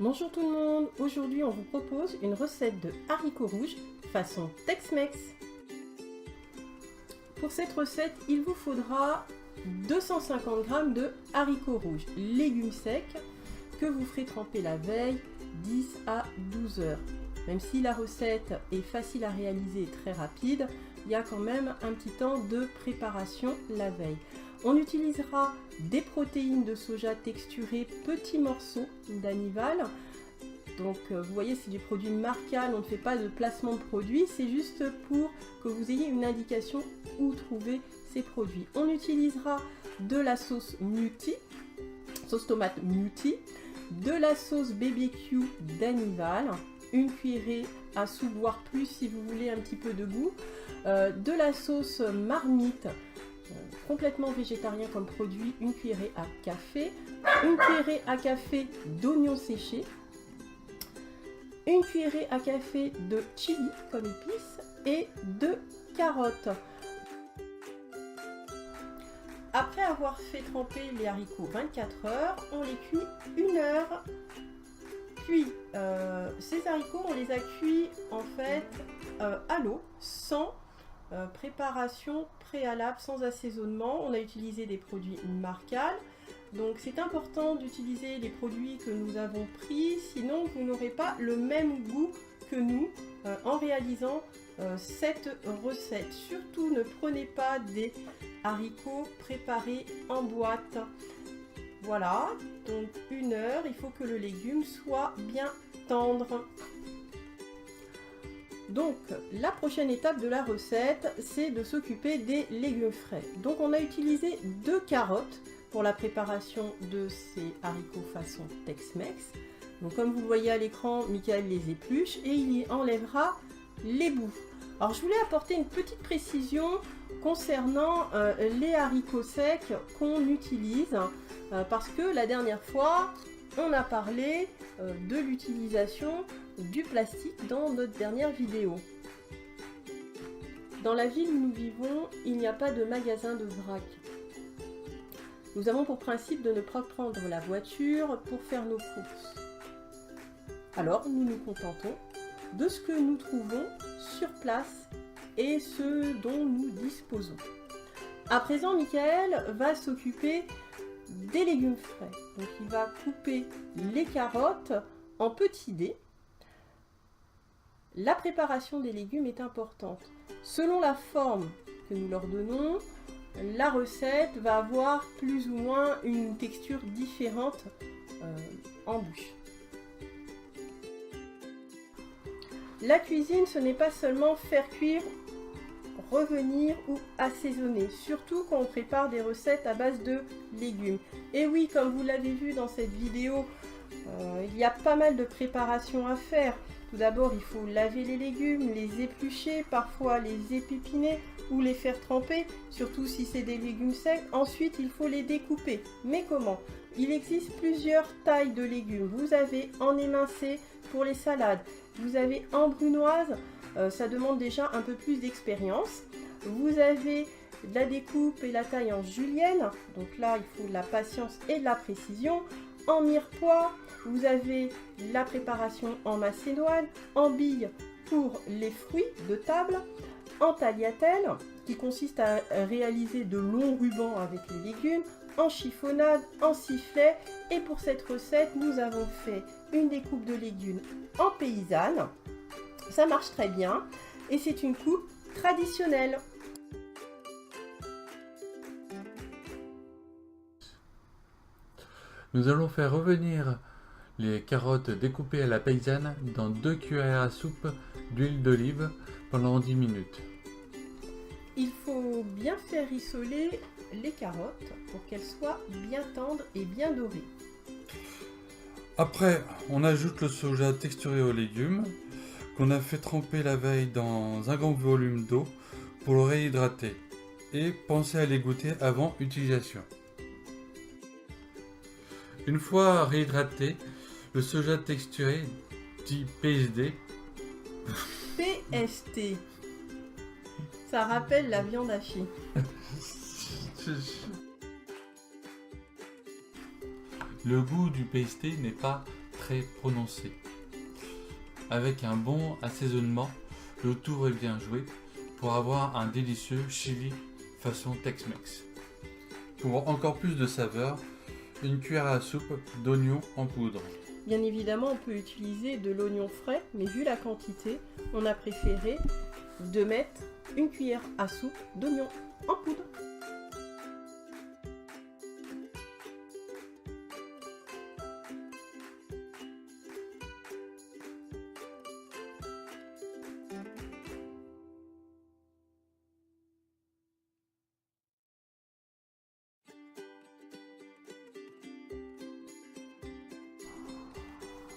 Bonjour tout le monde, aujourd'hui on vous propose une recette de haricots rouges façon Tex-Mex. Pour cette recette, il vous faudra 250 g de haricots rouges, légumes secs, que vous ferez tremper la veille 10 à 12 heures. Même si la recette est facile à réaliser et très rapide, il y a quand même un petit temps de préparation la veille. On utilisera des protéines de soja texturées, petits morceaux d'anival. Donc vous voyez, c'est du produit Marcal, on ne fait pas de placement de produits, c'est juste pour que vous ayez une indication où trouver ces produits. On utilisera de la sauce Muti, sauce tomate Muti, de la sauce BBQ d'anival, une cuillerée à soupe, voire plus si vous voulez un petit peu de goût, de la sauce marmite, complètement végétarien comme produit, une cuillerée à café, une cuillerée à café d'oignons séchés, une cuillerée à café de chili comme épice et de carottes. Après avoir fait tremper les haricots 24 heures, on les cuit 1 heure. Puis ces haricots, on les a cuits en fait à l'eau, sans préparation préalable, sans assaisonnement. On a utilisé des produits Marcal. Donc c'est important d'utiliser les produits que nous avons pris, sinon vous n'aurez pas le même goût que nous en réalisant cette recette. Surtout ne prenez pas des haricots préparés en boîte. Voilà, donc 1 heure, il faut que le légume soit bien tendre. Donc la prochaine étape de la recette, c'est de s'occuper des légumes frais. Donc on a utilisé 2 carottes pour la préparation de ces haricots façon Tex-Mex. Donc comme vous le voyez à l'écran, Michael les épluche et il y enlèvera les bouts. Alors je voulais apporter une petite précision concernant les haricots secs qu'on utilise, parce que la dernière fois, on a parlé de l'utilisation du plastique dans notre dernière vidéo. Dans la ville où nous vivons, il n'y a pas de magasin de vrac. Nous avons pour principe de ne pas prendre la voiture pour faire nos courses. Alors nous nous contentons de ce que nous trouvons sur place et ce dont nous disposons. À présent, Michael va s'occuper des légumes frais. Donc il va couper les carottes en petits dés. La préparation des légumes est importante. Selon la forme que nous leur donnons, la recette va avoir plus ou moins une texture différente en bouche. La cuisine, ce n'est pas seulement faire cuire, revenir ou assaisonner, surtout quand on prépare des recettes à base de légumes. Et oui, comme vous l'avez vu dans cette vidéo, il y a pas mal de préparations à faire. Tout d'abord, il faut laver les légumes, les éplucher, parfois les épépiner ou les faire tremper, surtout si c'est des légumes secs. Ensuite, il faut les découper. Mais comment? Il existe plusieurs tailles de légumes. Vous avez en émincé pour les salades, vous avez en brunoise, ça demande déjà un peu plus d'expérience. Vous avez la découpe et la taille en julienne, donc là il faut de la patience et de la précision. En mirepoix, vous avez la préparation en macédoine, en bille pour les fruits de table, en tagliatelle qui consiste à réaliser de longs rubans avec les légumes, en chiffonnade, en sifflet. Et pour cette recette, nous avons fait une découpe de légumes en paysanne. Ça marche très bien et c'est une coupe traditionnelle. Nous allons faire revenir les carottes découpées à la paysanne dans 2 cuillères à soupe d'huile d'olive pendant 10 minutes. Il faut bien faire rissoler les carottes pour qu'elles soient bien tendres et bien dorées. Après, on ajoute le soja texturé aux légumes qu'on a fait tremper la veille dans un grand volume d'eau pour le réhydrater et pensez à les goûter avant utilisation. Une fois réhydraté, le soja texturé, dit PSD, PST, ça rappelle la viande hachée. Le goût du PSD n'est pas très prononcé. Avec un bon assaisonnement, le tour est bien joué pour avoir un délicieux chili façon Tex-Mex. Pour encore plus de saveur, une cuillère à soupe d'oignon en poudre. Bien évidemment, on peut utiliser de l'oignon frais, mais vu la quantité, on a préféré de mettre une cuillère à soupe d'oignon en poudre.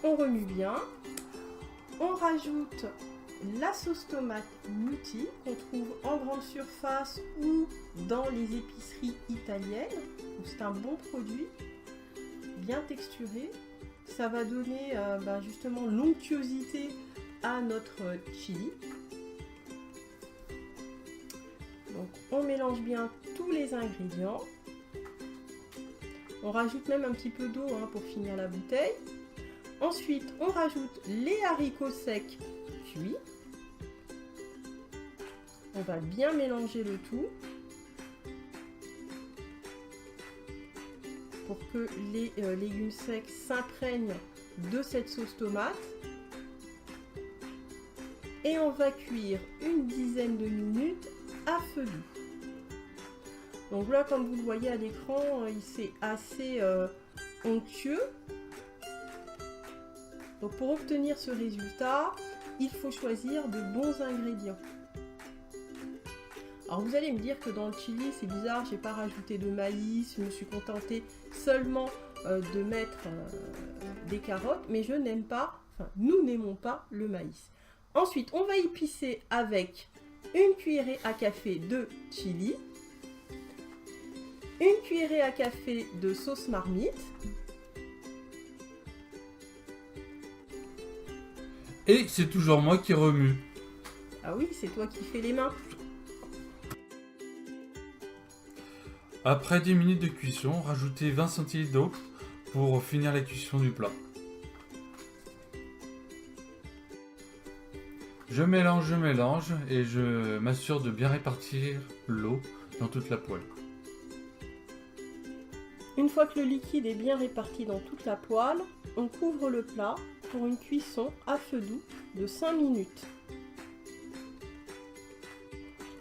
On remue bien, on rajoute la sauce tomate Mutti qu'on trouve en grande surface ou dans les épiceries italiennes. C'est un bon produit, bien texturé. Ça va donner justement l'onctuosité à notre chili. Donc on mélange bien tous les ingrédients. On rajoute même un petit peu d'eau pour finir la bouteille. Ensuite, on rajoute les haricots secs cuits. On va bien mélanger le tout pour que les légumes secs s'imprègnent de cette sauce tomate. Et on va cuire une dizaine de minutes à feu doux. Donc là, comme vous le voyez à l'écran, c'est assez onctueux. Donc pour obtenir ce résultat, il faut choisir de bons ingrédients. Alors vous allez me dire que dans le chili, c'est bizarre, j'ai pas rajouté de maïs, je me suis contentée seulement de mettre des carottes, mais je n'aime pas, nous n'aimons pas le maïs. Ensuite, on va épicer avec une cuillerée à café de chili, une cuillerée à café de sauce marmite, et c'est toujours moi qui remue. Ah oui, c'est toi qui fais les mains. Après 10 minutes de cuisson, rajoutez 20 centilitres d'eau pour finir la cuisson du plat. Je mélange et je m'assure de bien répartir l'eau dans toute la poêle. Une fois que le liquide est bien réparti dans toute la poêle, on couvre le plat pour une cuisson à feu doux de 5 minutes.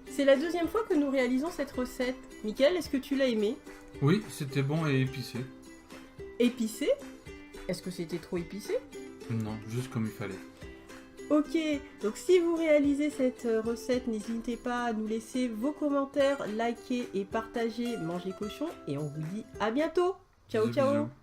C'est la deuxième fois que nous réalisons cette recette. Mickaël, est-ce que tu l'as aimé? Oui, c'était bon et épicé. Épicé? Est-ce que c'était trop épicé? Non, juste comme il fallait. Ok, donc si vous réalisez cette recette, n'hésitez pas à nous laisser vos commentaires, liker et partager Manger Cochon. Et on vous dit à bientôt. Ciao, Bisous, ciao. bisous.